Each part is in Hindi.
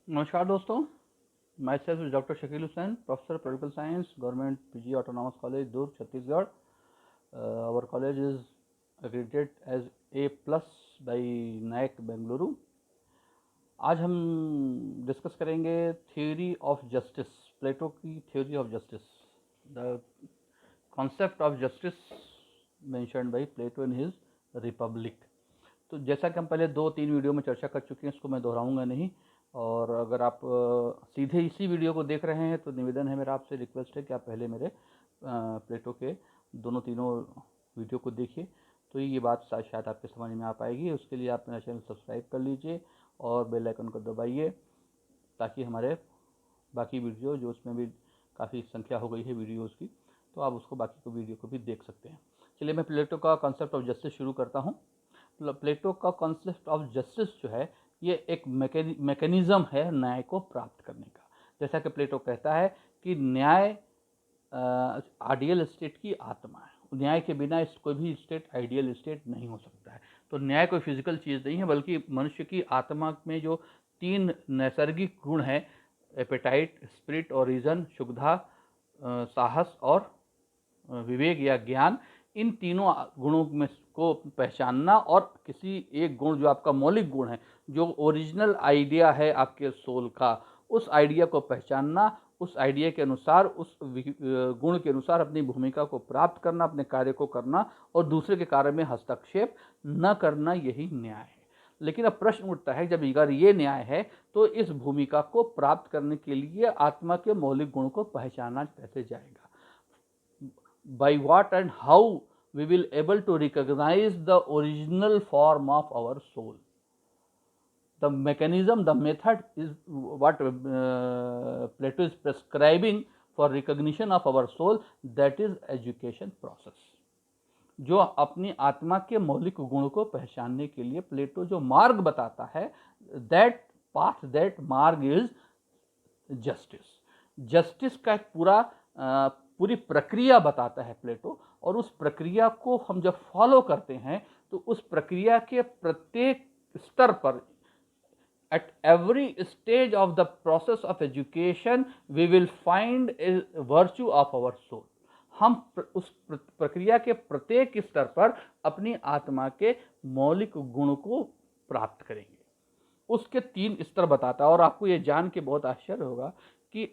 नमस्कार दोस्तों, myself is doctor Shakeel Hussain, professor political science, government PG autonomous college Durg, Chhattisgarh. Our college is accredited as A+ by NAAC Bengaluru. आज हम डिस्कस करेंगे थ्योरी ऑफ जस्टिस, प्लेटो की theory of justice, the concept of justice mentioned by Plato in his Republic. तो जैसा कि हम पहले 2-3 वीडियो में चर्चा कर चुके हैं, इसको मैं दोहराऊंगा नहीं. और अगर आप सीधे इसी वीडियो को देख रहे हैं तो निवेदन है मेरा आपसे, रिक्वेस्ट है कि आप पहले मेरे प्लेटो के तीनों वीडियो को देखिए, तो ये बात शायद आपके समझ में आ पाएगी. उसके लिए आप मेरा चैनल सब्सक्राइब कर लीजिए और बेल आइकन को दबाइए, ताकि हमारे बाकी वीडियो, जो उसमें भी काफ़ी संख्या हो गई है वीडियोज़ की, तो आप उसको बाकी को वीडियो को भी देख सकते हैं. चलिए मैं प्लेटो का कॉन्सेप्ट ऑफ जस्टिस शुरू करता हूँ. प्लेटो का कॉन्सेप्ट ऑफ जस्टिस जो है, ये एक मैकेनिज्म है न्याय को प्राप्त करने का. जैसा कि प्लेटो कहता है कि न्याय आइडियल स्टेट की आत्मा है. न्याय के बिना कोई भी स्टेट आइडियल स्टेट नहीं हो सकता है. तो न्याय कोई फिजिकल चीज़ नहीं है, बल्कि मनुष्य की आत्मा में जो 3 नैसर्गिक गुण हैं, एपेटाइट, स्पिरिट और रीजन, क्षुब्धा, साहस और विवेक या ज्ञान, इन तीनों गुणों में को पहचानना और किसी एक गुण जो आपका मौलिक गुण है, जो ओरिजिनल आइडिया है आपके सोल का, उस आइडिया को पहचानना, उस आइडिया के अनुसार, उस गुण के अनुसार अपनी भूमिका को प्राप्त करना, अपने कार्य को करना और दूसरे के कार्य में हस्तक्षेप न करना, यही न्याय है. लेकिन अब प्रश्न उठता है, जब अगर ये न्याय है तो इस भूमिका को प्राप्त करने के लिए आत्मा के मौलिक गुण को पहचाना कैसे जाएगा? By what and how we will able to recognize the original form of our soul? The mechanism, the method is what Plato is prescribing for recognition of our soul, that is education process. जो अपनी आत्मा के मौलिक गुण को पहचानने के लिए प्लेटो जो मार्ग बताता है, that path, that मार्ग is justice. जस्टिस का एक पूरी प्रक्रिया बताता है प्लेटो, और उस प्रक्रिया को हम जब फॉलो करते हैं तो उस प्रक्रिया के प्रत्येक स्तर पर, at every stage of the process of education, we will find a virtue of our soul. हम उस प्रक्रिया के प्रत्येक स्तर पर अपनी आत्मा के मौलिक गुण को प्राप्त करेंगे. उसके 3 स्तर बताता है. और आपको ये जान के बहुत आश्चर्य होगा कि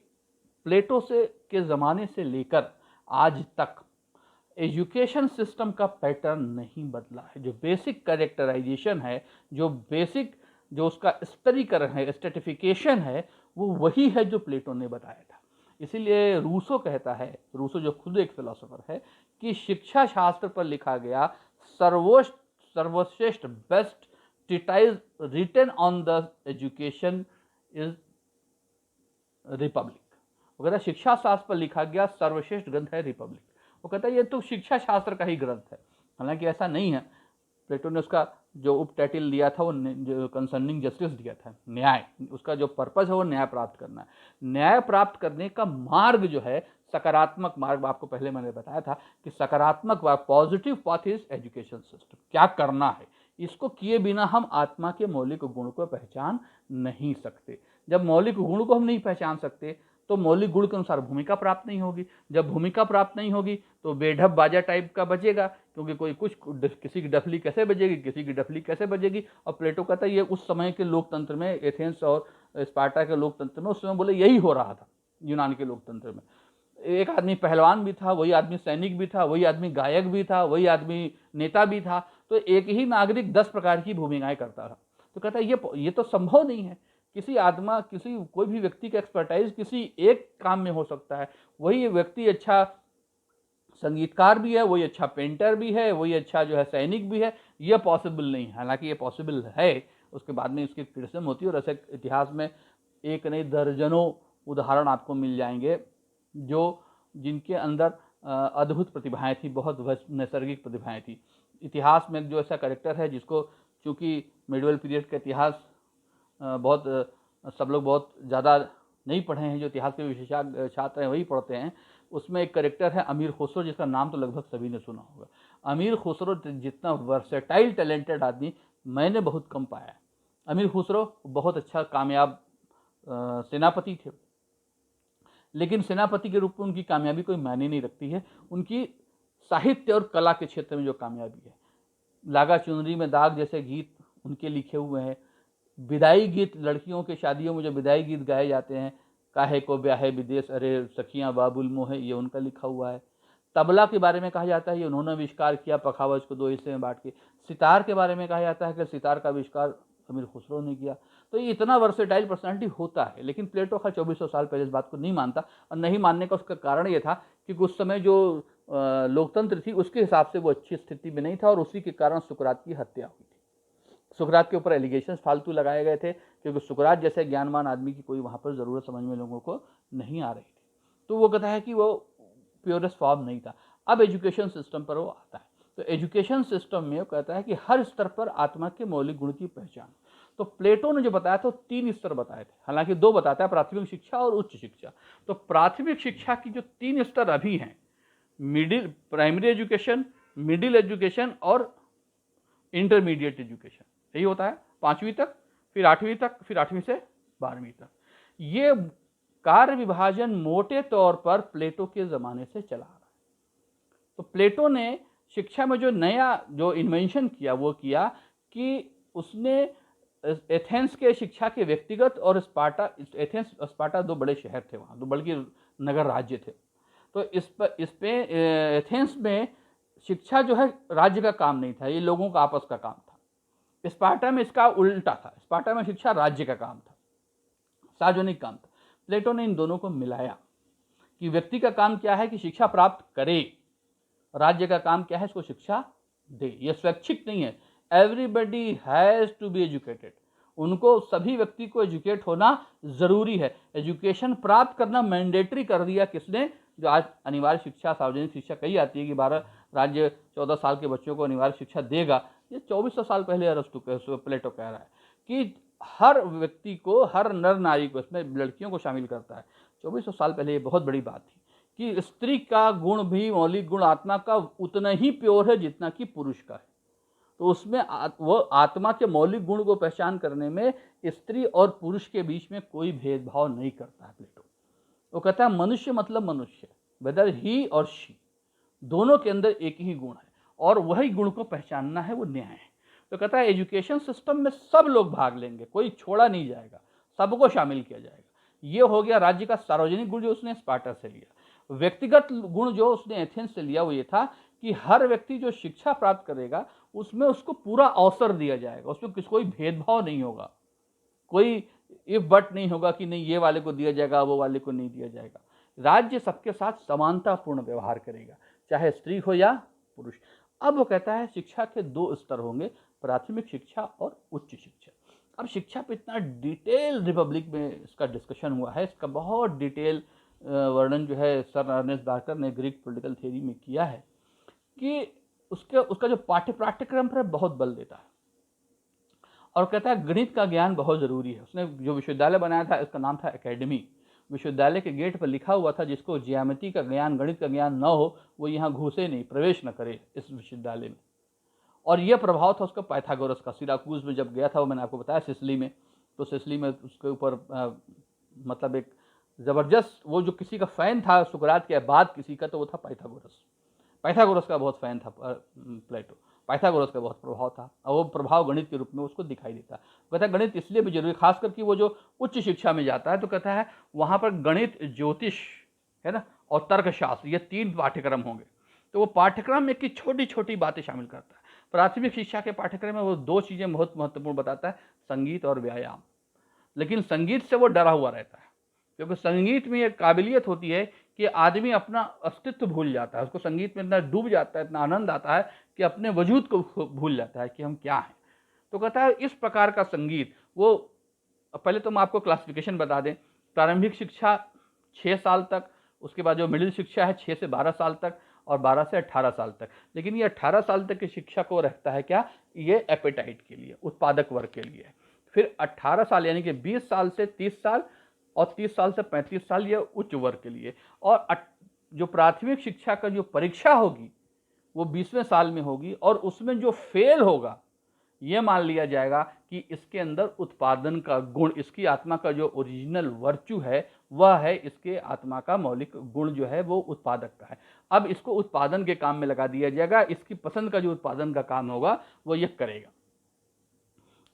प्लेटो के ज़माने से लेकर आज तक एजुकेशन सिस्टम का पैटर्न नहीं बदला है. जो बेसिक कैरेक्टराइजेशन है, जो उसका स्तरीकरण है, स्ट्रेटिफिकेशन है, वो वही है जो प्लेटो ने बताया था. इसीलिए रूसो कहता है, रूसो जो खुद एक फिलोसोफर है, कि शिक्षा शास्त्र पर लिखा गया सर्वश्रेष्ठ best treatise written on the education is Republic. वो कहता है शिक्षा शास्त्र पर लिखा गया सर्वश्रेष्ठ ग्रंथ है रिपब्लिक. वो कहता है ये तो शिक्षा शास्त्र का ही ग्रंथ है. हालांकि ऐसा नहीं है. प्लेटो ने उसका जो उप टाइटल दिया था, वो जो कंसर्निंग जस्टिस दिया था, न्याय. उसका जो पर्पज है वो न्याय प्राप्त करना है. न्याय प्राप्त करने का मार्ग जो है, सकारात्मक मार्ग, आपको पहले मैंने बताया था कि सकारात्मक मार्ग, positive path is education system. क्या करना है, इसको किए बिना हम आत्मा के मौलिक गुण को पहचान नहीं सकते. जब मौलिक गुण को हम नहीं पहचान सकते तो मौलिक गुण के अनुसार भूमिका प्राप्त नहीं होगी. जब भूमिका प्राप्त नहीं होगी तो बेढप बाजा टाइप का बजेगा, क्योंकि कोई किसी की डफली कैसे बजेगी, किसी की डफली कैसे बजेगी. और प्लेटो कहता है ये उस समय के लोकतंत्र में, एथेंस और स्पार्टा के लोकतंत्र में उस समय बोले यही हो रहा था. यूनान के लोकतंत्र में एक आदमी पहलवान भी था, वही आदमी सैनिक भी था, वही आदमी गायक भी था, वही आदमी नेता भी था. तो एक ही नागरिक 10 प्रकार की भूमिकाएं करता था. तो कहता है ये तो संभव नहीं है. कोई भी व्यक्ति का एक्सपर्टाइज किसी एक काम में हो सकता है. वही व्यक्ति अच्छा संगीतकार भी है, वही अच्छा पेंटर भी है, वही अच्छा जो है सैनिक भी है. यह पॉसिबल नहीं है. हालांकि ये पॉसिबल है. उसके बाद में इसकी क्रिटिसिज्म होती है, और ऐसे इतिहास में एक नहीं दर्जनों उदाहरण आपको मिल जाएंगे जिनके अंदर अद्भुत प्रतिभाएं थी, बहुत नैसर्गिक प्रतिभाएं थी. इतिहास में जो ऐसा कैरेक्टर है जिसको, चूँकि मिडिवल पीरियड का इतिहास सब लोग बहुत ज़्यादा नहीं पढ़े हैं, जो इतिहास के विशेषज्ञ छात्र हैं वही पढ़ते हैं. उसमें एक कैरेक्टर है अमीर खुसरो, जिसका नाम तो लगभग सभी ने सुना होगा. अमीर खुसरो जितना वर्सेटाइल टैलेंटेड आदमी मैंने बहुत कम पाया है. अमीर खुसरो बहुत अच्छा कामयाब सेनापति थे, लेकिन सेनापति के रूप में उनकी कामयाबी कोई मायने नहीं रखती है। उनकी साहित्य और कला के क्षेत्र में जो कामयाबी है, लागा चुनरी में दाग जैसे गीत उनके लिखे हुए हैं। विदाई गीत, लड़कियों के शादियों में जो विदाई गीत गाए जाते हैं, काहे को ब्याहे विदेश अरे सखियाँ बाबुल मोहे, ये उनका लिखा हुआ है। तबला के बारे में कहा जाता है ये उन्होंने आविष्कार किया, पखावज को 2 हिस्से में बांट के। सितार के बारे में कहा जाता है कि सितार का आविष्कार अमीर खुसरो ने किया। तो ये इतना वर्सेटाइल पर्सनालिटी होता है, लेकिन प्लेटो का 2400 साल पहले इस बात को नहीं मानता, और नहीं मानने का उसका कारण ये था कि उस समय जो लोकतंत्र थी उसके हिसाब से वो अच्छी स्थिति में नहीं था, और उसी के कारण सुकरात की हत्या हुई थी। सुकरात के ऊपर एलिगेशंस फालतू लगाए गए थे, क्योंकि सुकरात जैसे ज्ञानवान आदमी की कोई वहाँ पर ज़रूरत समझ में लोगों को नहीं आ रही थी। तो वो कहता है कि वो प्योरेस्ट फॉर्म नहीं था। अब एजुकेशन सिस्टम पर वो आता है, तो एजुकेशन सिस्टम में वो कहता है कि हर स्तर पर आत्मा के मौलिक गुण की पहचान। तो प्लेटो ने जो बताया था 3 स्तर बताए थे, हालांकि 2 बताता है, प्राथमिक शिक्षा और उच्च शिक्षा। तो प्राथमिक शिक्षा की जो 3 स्तर अभी हैं, middle primary education, middle education और इंटरमीडिएट एजुकेशन, यही होता है 5वीं तक, फिर 8वीं तक, फिर 8वीं से 12वीं तक। ये कार्य विभाजन मोटे तौर पर प्लेटो के ज़माने से चला आ रहा है। तो प्लेटो ने शिक्षा में जो नया जो इन्वेंशन किया वो किया कि उसने एथेंस के शिक्षा के व्यक्तिगत और स्पार्टा, एथेंस स्पार्टा 2 बड़े शहर थे वहाँ, 2 बल्कि नगर राज्य थे। तो इस पे एथेंस में शिक्षा जो है राज्य का काम नहीं था, ये लोगों का आपस का काम था। स्पार्टा में इसका उल्टा था, स्पार्टा में शिक्षा राज्य का काम था, सार्वजनिक काम था। प्लेटो ने इन दोनों को मिलाया कि व्यक्ति का काम क्या है कि शिक्षा प्राप्त करे, राज्य का काम क्या है इसको शिक्षा दे। ये स्वैच्छिक नहीं है, everybody has to be educated, उनको सभी व्यक्ति को एजुकेट होना जरूरी है। एजुकेशन प्राप्त करना मैंडेटरी कर दिया किसने? जो आज अनिवार्य शिक्षा, सार्वजनिक शिक्षा कही जाती है कि 12 राज्य 14 साल के बच्चों को अनिवार्य शिक्षा देगा, ये 2400 साल पहले अरस्तु प्लेटो कह रहा है कि हर व्यक्ति को, हर नर नारी को, इसमें लड़कियों को शामिल करता है। 2400 साल पहले ये बहुत बड़ी बात थी कि स्त्री का गुण भी, मौलिक गुण आत्मा का उतना ही प्योर है जितना कि पुरुष का है। तो उसमें वो आत्मा के मौलिक गुण को पहचान करने में स्त्री और पुरुष के बीच में कोई भेदभाव नहीं करता है प्लेटो। वो कहता है मनुष्य मतलब मनुष्य, वेदर ही और शी, दोनों के अंदर एक ही गुण है, और वही गुण को पहचानना है, वो न्याय है। तो कहता है एजुकेशन सिस्टम में सब लोग भाग लेंगे, कोई छोड़ा नहीं जाएगा, सबको शामिल किया जाएगा। ये हो गया राज्य का सार्वजनिक गुण जो उसने स्पार्टा से लिया। व्यक्तिगत गुण जो उसने एथेंस से लिया वो ये था कि हर व्यक्ति जो शिक्षा प्राप्त करेगा उसमें उसको पूरा अवसर दिया जाएगा, उसमें कोई भेदभाव नहीं होगा, कोई इफ बट नहीं होगा कि नहीं ये वाले को दिया जाएगा वो वाले को नहीं दिया जाएगा। राज्य सबके साथ समानतापूर्ण व्यवहार करेगा, चाहे स्त्री हो या पुरुष। अब वो कहता है शिक्षा के 2 स्तर होंगे, प्राथमिक शिक्षा और उच्च शिक्षा। अब शिक्षा पे इतना डिटेल रिपब्लिक में इसका डिस्कशन हुआ है, इसका बहुत डिटेल वर्णन जो है सर अर्नेस्ट बार्कर ने ग्रीक पॉलिटिकल थ्योरी में किया है कि उसका जो पाठ्यक्रम पर बहुत बल देता है, और कहता है गणित का ज्ञान बहुत ज़रूरी है। उसने जो विश्वविद्यालय बनाया था उसका नाम था एकेडमी। विश्वविद्यालय के गेट पर लिखा हुआ था जिसको ज्यामिति का ज्ञान, गणित का ज्ञान न हो वो यहाँ घुसे नहीं, प्रवेश न करे इस विश्वविद्यालय में। और यह प्रभाव था उसका पाइथागोरस का। सिराकूज में जब गया था वो मैंने आपको बताया, सिसिली में, तो सिसिली में उसके ऊपर मतलब एक ज़बरदस्त, वो जो किसी का फ़ैन था सुकरात के बाद किसी का, तो वो था पाइथागोरस। पाइथागोरस का बहुत फ़ैन था प्लेटो, पाइथागोरस का बहुत प्रभाव था, और वो प्रभाव गणित के रूप में उसको दिखाई देता है। कहता है गणित इसलिए भी जरूरी, खास करके वो जो उच्च शिक्षा में जाता है तो कहता है वहाँ पर गणित, ज्योतिष है ना, और तर्कशास्त्र, ये 3 पाठ्यक्रम होंगे। तो वो पाठ्यक्रम में की छोटी छोटी बातें शामिल करता है। प्राथमिक शिक्षा के पाठ्यक्रम में वो 2 चीज़ें बहुत महत्वपूर्ण बताता है, संगीत और व्यायाम। लेकिन संगीत से वो डरा हुआ रहता है, क्योंकि संगीत में एक काबिलियत होती है कि आदमी अपना अस्तित्व भूल जाता है, उसको संगीत में इतना डूब जाता है, इतना आनंद आता है कि अपने वजूद को भूल जाता है कि हम क्या हैं। तो कहता है इस प्रकार का संगीत, वो पहले तो हम आपको क्लासिफिकेशन बता दें। प्रारंभिक शिक्षा 6 साल तक, उसके बाद जो मिडिल शिक्षा है 6 से 12 साल तक, और 12 से 18 साल तक। लेकिन ये 18 साल तक की शिक्षा को रखता है क्या, ये एपेटाइट के लिए, उत्पादक वर्ग के लिए। फिर 18 साल यानी कि 20 साल से 30 साल, और 30 साल से 35 साल ये उच्च वर्ग के लिए। और जो प्राथमिक शिक्षा का जो परीक्षा होगी वो 20वें साल में होगी, और उसमें जो फेल होगा ये मान लिया जाएगा कि इसके अंदर उत्पादन का गुण, इसकी आत्मा का जो ओरिजिनल वर्च्यू है वह है, इसके आत्मा का मौलिक गुण जो है वो उत्पादक का है। अब इसको उत्पादन के काम में लगा दिया जाएगा, इसकी पसंद का जो उत्पादन का काम होगा वो ये करेगा,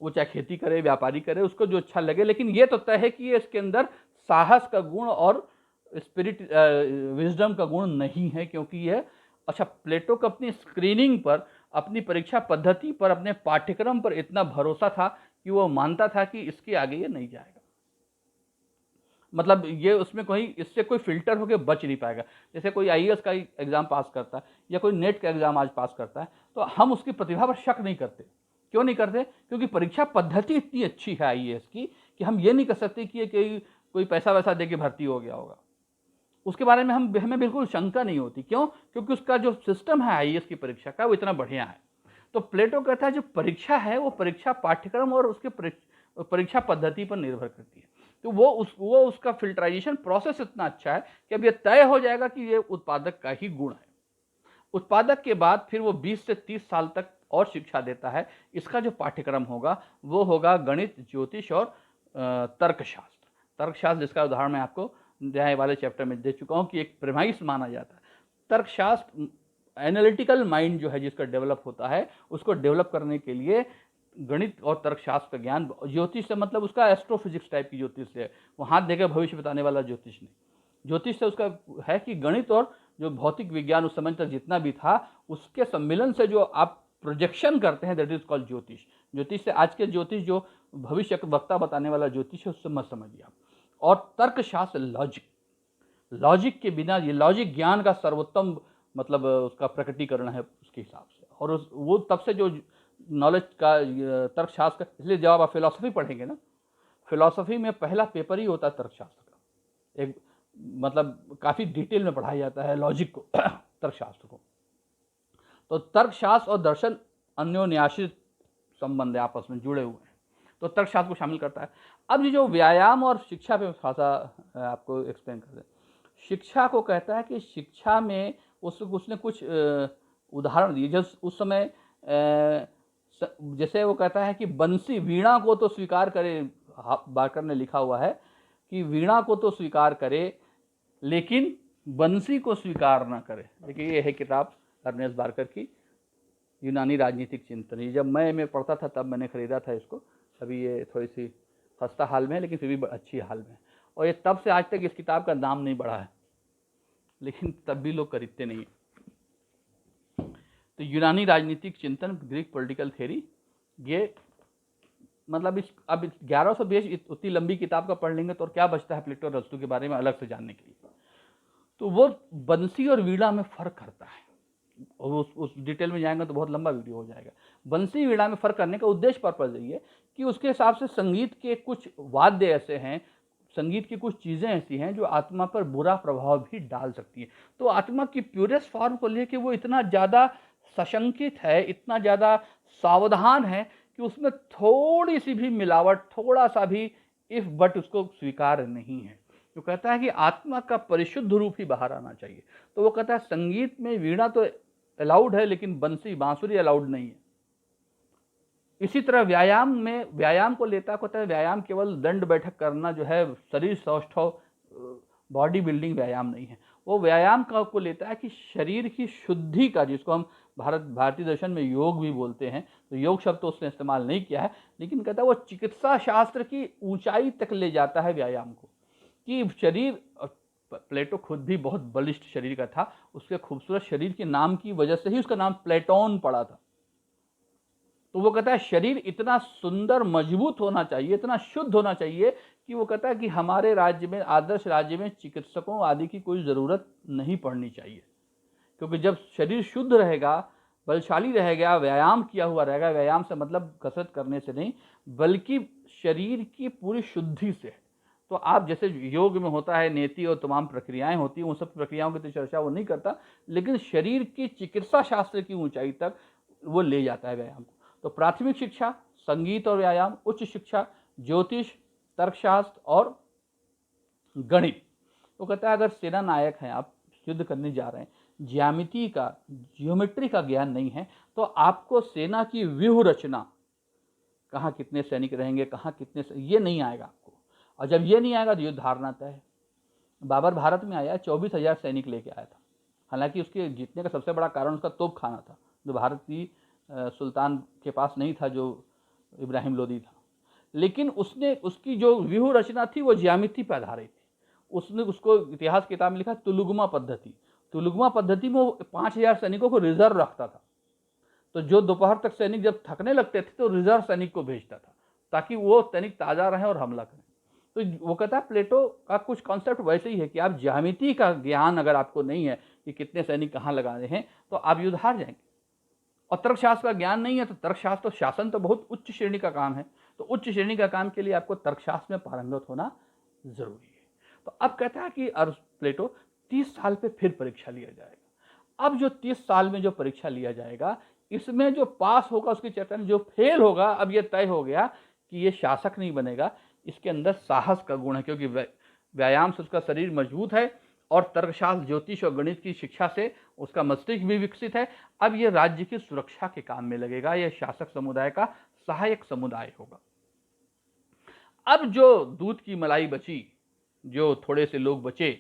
वो चाहे खेती करे, व्यापारी करे, उसको जो अच्छा लगे। लेकिन ये तो तय है कि ये इसके अंदर साहस का गुण और स्पिरिट विजडम का गुण नहीं है, क्योंकि यह अच्छा प्लेटो को अपनी स्क्रीनिंग पर, अपनी परीक्षा पद्धति पर, अपने पाठ्यक्रम पर इतना भरोसा था कि वो मानता था कि इसके आगे ये नहीं जाएगा, मतलब ये उसमें कोई, इससे कोई फिल्टर होकर बच नहीं पाएगा। जैसे कोई आईएएस का एग्जाम पास करता है या कोई नेट का एग्जाम आज पास करता है, तो हम उसकी प्रतिभा पर शक नहीं करते। क्यों नहीं करते? क्योंकि परीक्षा पद्धति इतनी अच्छी है आईएएस की कि हम ये नहीं कर सकते कि ये कोई पैसा वैसा दे के भर्ती हो गया होगा। उसके बारे में हमें बिल्कुल शंका नहीं होती। क्यों? क्योंकि उसका जो सिस्टम है आईएएस की परीक्षा का वो इतना बढ़िया है। तो प्लेटो कहता है जो परीक्षा है वो परीक्षा पाठ्यक्रम और उसके परीक्षा पद्धति पर निर्भर करती है। तो वो उसका फिल्टराइजेशन प्रोसेस इतना अच्छा है कि अब ये तय हो जाएगा कि ये उत्पादक का ही गुण है। उत्पादक के बाद फिर वो 20 से 30 साल तक और शिक्षा देता है। इसका जो पाठ्यक्रम होगा वो होगा गणित, ज्योतिष और तर्कशास्त्र। तर्कशास्त्र जिसका उदाहरण मैं आपको न्याय वाले चैप्टर में दे चुका हूँ कि एक प्रेमाइस माना जाता है। तर्कशास्त्र एनालिटिकल माइंड जो है जिसका डेवलप होता है, उसको डेवलप करने के लिए गणित और तर्कशास्त्र का ज्ञान। ज्योतिष से मतलब उसका एस्ट्रोफिजिक्स टाइप की ज्योतिष है, वो हाथ देकर भविष्य बताने वाला ज्योतिष नहीं। ज्योतिष से उसका है कि गणित और जो भौतिक विज्ञान उस समय तक जितना भी था उसके सम्मिलन से जो आप प्रोजेक्शन करते हैं, दैट इज कॉल्ड ज्योतिष। ज्योतिष से आज के ज्योतिष जो भविष्य वक्ता बताने वाला ज्योतिष है उससे मत समझिए आप। और तर्कशास्त्र लॉजिक के बिना, ये लॉजिक ज्ञान का सर्वोत्तम मतलब उसका प्रकटीकरण है उसके हिसाब से। और वो तब से जो नॉलेज का तर्कशास्त्र का, इसलिए जब आप फिलॉसफी पढ़ेंगे ना, फिलॉसफी में पहला पेपर ही होता है तर्कशास्त्र का। एक मतलब काफ़ी डिटेल में पढ़ाया जाता है लॉजिक को, तर्कशास्त्र को। तो तर्कशास्त्र और दर्शन अन्योन्याश्रित संबंध है, आपस में जुड़े हुए हैं, तो तर्कशास्त्र को शामिल करता है। अब ये जो व्यायाम और शिक्षा पे खासा आपको एक्सप्लेन कर दें। शिक्षा को कहता है कि शिक्षा में उसने कुछ उदाहरण दिए। जब उस समय जैसे वो कहता है कि बंसी, वीणा को तो स्वीकार करे, बारकर ने लिखा हुआ है कि वीणा को तो स्वीकार करे लेकिन बंसी को स्वीकार ना करे। देखिए ये है किताब अर्नेस्ट बारकर की, यूनानी राजनीतिक चिंतन। ये जब मैं पढ़ता था तब मैंने खरीदा था इसको। अभी ये थोड़ी सी खस्ता हाल में है लेकिन फिर भी अच्छी हाल में है। और ये तब से आज तक इस किताब का दाम नहीं बढ़ा है, लेकिन तब भी लोग खरीदते नहीं। तो यूनानी राजनीतिक चिंतन, ग्रीक पॉलिटिकल थ्योरी, ये मतलब अब 1120 उतनी लंबी किताब का पढ़ लेंगे तो और क्या बचता है प्लेटो और अरस्तू के बारे में अलग से जानने के लिए। तो वो बंसी और वीणा में फर्क करता है, और उस डिटेल में जाएंगे तो बहुत लंबा वीडियो हो जाएगा। बंसी वीणा में फर्क करने का उद्देश्य पर्पज ये है कि उसके हिसाब से संगीत के कुछ वाद्य ऐसे हैं, संगीत की कुछ चीज़ें ऐसी हैं जो आत्मा पर बुरा प्रभाव भी डाल सकती है। तो आत्मा की प्योरेस्ट फॉर्म को लेके वो इतना ज़्यादा सशंकित है, इतना ज़्यादा सावधान है कि उसमें थोड़ी सी भी मिलावट, थोड़ा सा भी इफ बट उसको स्वीकार नहीं है। जो कहता है कि आत्मा का परिशुद्ध रूप ही बाहर आना चाहिए। तो वो कहता है संगीत में वीणा तो अलाउड है लेकिन बंसी, बांसुरी अलाउड नहीं है। इसी तरह व्यायाम में, व्यायाम को लेता कहता है व्यायाम केवल दंड बैठक करना जो है, शरीर सौष्ठव बॉडी बिल्डिंग व्यायाम नहीं है। वो व्यायाम का को लेता है कि शरीर की शुद्धि का, जिसको हम भारतीय दर्शन में योग भी बोलते हैं, तो योग शब्द तो उसने इस्तेमाल नहीं किया है, लेकिन कहता है वो चिकित्सा शास्त्र की ऊंचाई तक ले जाता है व्यायाम को। कि शरीर, प्लेटो खुद भी बहुत बलिष्ठ शरीर का था, उसके खूबसूरत शरीर के नाम की वजह से ही उसका नाम प्लेटोन पड़ा था। तो वो कहता है शरीर इतना सुंदर मजबूत होना चाहिए, इतना शुद्ध होना चाहिए कि वो कहता है कि हमारे राज्य में, आदर्श राज्य में चिकित्सकों आदि की कोई ज़रूरत नहीं पड़नी चाहिए। क्योंकि जब शरीर शुद्ध रहेगा, बलशाली रहेगा, व्यायाम किया हुआ रहेगा, व्यायाम से मतलब कसरत करने से नहीं बल्कि शरीर की पूरी शुद्धि से है। तो आप जैसे योग में होता है नेति और तमाम प्रक्रियाएं होती हैं, उन सब प्रक्रियाओं की तो चर्चा वो नहीं करता, लेकिन शरीर की चिकित्सा शास्त्र की ऊंचाई तक वो ले जाता है व्यायाम को। तो प्राथमिक शिक्षा संगीत और व्यायाम, उच्च शिक्षा ज्योतिष, तर्कशास्त्र और गणित। तो कहता है अगर सेना नायक हैं, आप युद्ध करने जा रहे हैं, ज्यामिति का, ज्योमेट्री का ज्ञान नहीं है, तो आपको सेना की व्यूह रचना कहाँ कितने सैनिक रहेंगे, कहाँ कितने ये नहीं आएगा आपको। और जब ये नहीं आएगा तो युद्ध हारना तय है। बाबर भारत में आया 24,000 सैनिक लेके आया था, हालांकि उसके जीतने का सबसे बड़ा कारण उसका तोप खाना था, जो भारतीय सुल्तान के पास नहीं था, जो इब्राहिम लोदी था। लेकिन उसने उसकी जो व्यूह रचना थी वो ज्यामिति पर आधारित थी। उसने उसको इतिहास किताब में लिखा तुलुगमा पद्धति। तुलुगमा पद्धति में वो 5,000 सैनिकों को रिजर्व रखता था, तो जो दोपहर तक सैनिक जब थकने लगते थे तो रिजर्व सैनिक को भेजता था, ताकि वो सैनिक ताज़ा रहें और हमला करें। तो वो कहता है प्लेटो का कुछ कॉन्सेप्ट वैसे ही है कि आप ज्यामिति का ज्ञान अगर आपको नहीं है कि कितने सैनिक कहाँ लगाने हैं तो आप युद्ध हार जाएंगे। और तर्कशास्त्र का ज्ञान नहीं है तो तर्कशास्त्र तो शासन तो बहुत उच्च श्रेणी का काम है, तो उच्च श्रेणी का काम के लिए आपको तर्कशास्त्र में पारंगत होना जरूरी है। तो अब कहता है कि प्लेटो 30 साल पे फिर परीक्षा लिया जाएगा। अब जो 30 साल में जो परीक्षा लिया जाएगा, इसमें जो पास होगा उसकी चर्चा नहीं, जो फेल होगा अब ये तय हो गया कि ये शासक नहीं बनेगा, इसके अंदर साहस का गुण है, क्योंकि व्यायाम से उसका शरीर मजबूत है और तर्कशास्त्र, ज्योतिष और गणित की शिक्षा से उसका मस्तिष्क भी विकसित है। अब ये राज्य की सुरक्षा के काम में लगेगा, यह शासक समुदाय का सहायक समुदाय होगा। अब जो दूध की मलाई बची, जो थोड़े से लोग बचे,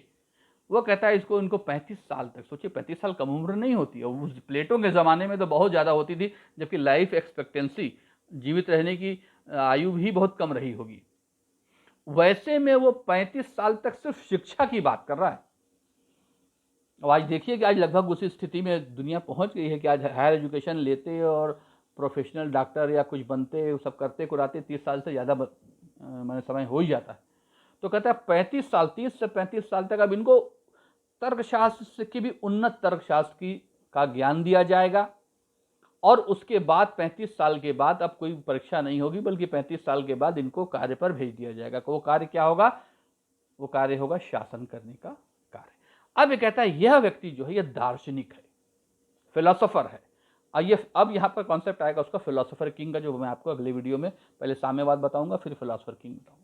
वो कहता है इसको इनको 35 साल तक, सोचिए 35 साल कम उम्र नहीं होती है, उस प्लेटो के ज़माने में तो बहुत ज़्यादा होती थी, जबकि लाइफ एक्सपेक्टेंसी, जीवित रहने की आयु भी बहुत कम रही होगी। वैसे में वो 35 साल तक सिर्फ शिक्षा की बात कर रहा है। अब आज देखिए कि आज लगभग उसी स्थिति में दुनिया पहुंच गई है कि आज हायर एजुकेशन लेते और प्रोफेशनल डॉक्टर या कुछ बनते, सब करते कुराते 30 साल से ज़्यादा मैंने समय हो ही जाता है। तो कहता है 35 साल, 30 से 35 साल तक अब इनको तर्कशास्त्र की भी उन्नत तर्कशास्त्र की का ज्ञान दिया जाएगा, और उसके बाद 35 साल के बाद अब कोई परीक्षा नहीं होगी, बल्कि 35 साल के बाद इनको कार्य पर भेज दिया जाएगा। वो कार्य क्या होगा? वो कार्य होगा शासन करने का कार्य। अब ये कहता है यह व्यक्ति जो है यह दार्शनिक है, फिलोसोफर है। अब यहाँ पर कॉन्सेप्ट आएगा उसका फिलोसोफर किंग का, जो मैं आपको अगले वीडियो में पहले साम्यवाद बताऊंगा, फिर फिलोसोफर किंग बताऊंगा।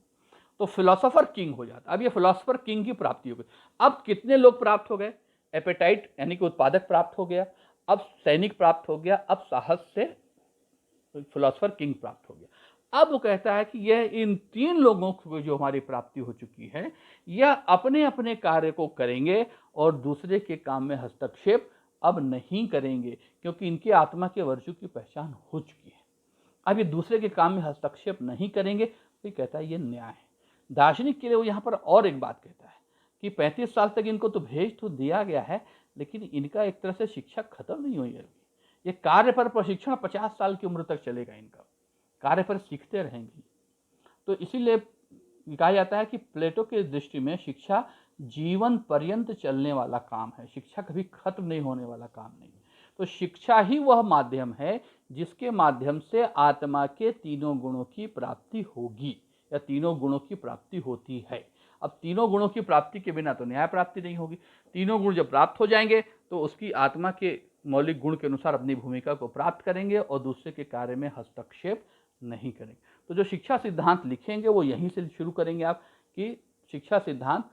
तो फिलोसोफर किंग हो जाता। अब ये फिलोसोफर किंग की प्राप्ति हो गई। अब कितने लोग प्राप्त हो गए? एपेटाइट यानी कि उत्पादक प्राप्त हो गया, अब सैनिक प्राप्त हो गया, अब साहस से फिलोसोफर किंग प्राप्त हो गया। अब वो कहता है कि यह इन 3 लोगों को जो हमारी प्राप्ति हो चुकी है, यह अपने अपने कार्य को करेंगे और दूसरे के काम में हस्तक्षेप अब नहीं करेंगे, क्योंकि इनकी आत्मा के वर्चू की पहचान हो चुकी है। अब ये दूसरे के काम में हस्तक्षेप नहीं करेंगे, तो कहता है ये न्याय है। दार्शनिक के लिए वो यहाँ पर और एक बात कहता है कि 35 साल तक इनको तो भेज तो दिया गया है, लेकिन इनका एक तरह से शिक्षा खत्म नहीं हुई है। ये कार्य पर प्रशिक्षण 50 साल की उम्र तक चलेगा, इनका कार्य पर सीखते रहेंगे। तो इसीलिए कहा जाता है कि प्लेटो के दृष्टि में शिक्षा जीवन पर्यंत चलने वाला काम है, शिक्षा कभी खत्म नहीं होने वाला काम नहीं। तो शिक्षा ही वह माध्यम है जिसके माध्यम से आत्मा के 3 गुणों की प्राप्ति होगी या 3 गुणों की प्राप्ति होती है। अब 3 गुणों की प्राप्ति के बिना तो न्याय प्राप्ति नहीं होगी। 3 गुण जब प्राप्त हो जाएंगे तो उसकी आत्मा के मौलिक गुण के अनुसार अपनी भूमिका को प्राप्त करेंगे और दूसरे के कार्य में हस्तक्षेप नहीं करेंगे। तो जो शिक्षा सिद्धांत लिखेंगे वो यहीं से शुरू करेंगे आप, कि शिक्षा सिद्धांत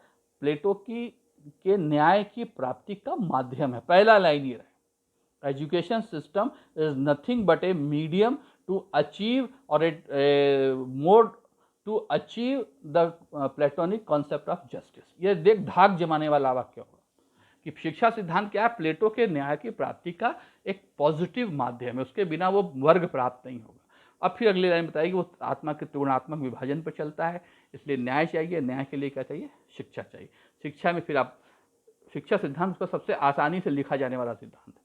प्लेटो के न्याय की प्राप्ति का माध्यम है। पहला लाइन ये रहे, education system is nothing but a medium to achieve और a mode to achieve the platonic concept of justice. ये देख धाक जमाने वाला वाक्य होगा कि शिक्षा सिद्धांत क्या है? प्लेटो के न्याय की प्राप्ति का एक पॉजिटिव माध्यम है, उसके बिना वो वर्ग प्राप्त नहीं होगा। अब फिर अगली लाइन बताएगी वो आत्मा के त्रिगुणात्मक विभाजन पर चलता है, इसलिए न्याय चाहिए। न्याय के लिए क्या चाहिए? शिक्षा चाहिए। शिक्षा में फिर आप शिक्षा सिद्धांत उसका सबसे आसानी से लिखा जाने वाला सिद्धांत है,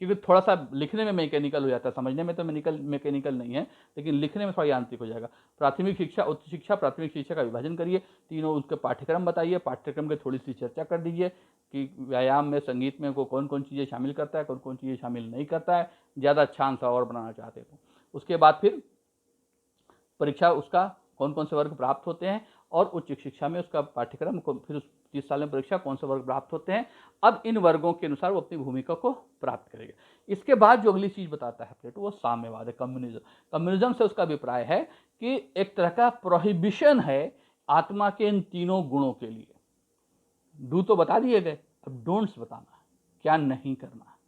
क्योंकि थोड़ा सा लिखने में मैकेनिकल हो जाता है, समझने में तो मैकेनिकल नहीं है, लेकिन लिखने में थोड़ा यांत्रिक हो जाएगा। प्राथमिक शिक्षा, उच्च शिक्षा, प्राथमिक शिक्षा का विभाजन करिए, तीनों उसके पाठ्यक्रम बताइए, पाठ्यक्रम की थोड़ी सी चर्चा कर दीजिए कि व्यायाम में, संगीत में को कौन कौन चीज़ें शामिल करता है, कौन कौन चीज़ें शामिल नहीं करता है, ज़्यादा अच्छा आंसर और बनाना चाहते तो। उसके बाद फिर परीक्षा उसका कौन कौन से वर्ग प्राप्त होते हैं, और उच्च शिक्षा में उसका पाठ्यक्रम को फिर 30 साल में परीक्षा कौन से वर्ग प्राप्त होते हैं। अब इन वर्गों के अनुसार वो अपनी भूमिका को प्राप्त करेगा। इसके बाद जो अगली चीज बताता है प्लेटो, वो साम्यवाद है, कम्युनिज्म। कम्युनिज्म से उसका अभिप्राय है कि एक तरह का प्रोहिबिशन है आत्मा के इन 3 गुणों के लिए। डू तो बता दिए गए, अब डोंट्स बताना है, क्या नहीं करना है।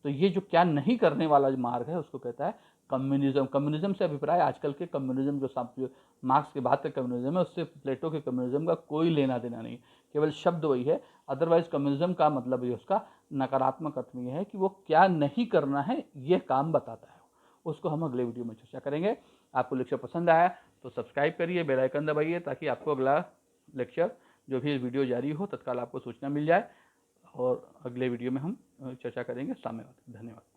तो ये जो क्या नहीं करने वाला मार्ग है उसको कहता है कम्युनिज्म से अभिप्राय आजकल के कम्युनिज्म जो मार्क्स के बाद का कम्युनिज्म है, उससे प्लेटो के कम्युनिज्म का कोई लेना देना नहीं, केवल शब्द वही है। अदरवाइज कम्युनिज्म का मतलब ये उसका नकारात्मक अर्थ में यह है कि वो क्या नहीं करना है ये काम बताता है। उसको हम अगले वीडियो में चर्चा करेंगे। आपको लेक्चर पसंद आया तो सब्सक्राइब करिए, बेल आइकन दबाइए, ताकि आपको अगला लेक्चर जो भी वीडियो जारी हो तत्काल आपको सूचना मिल जाए, और अगले वीडियो में हम चर्चा करेंगे। साम्यवाद। धन्यवाद।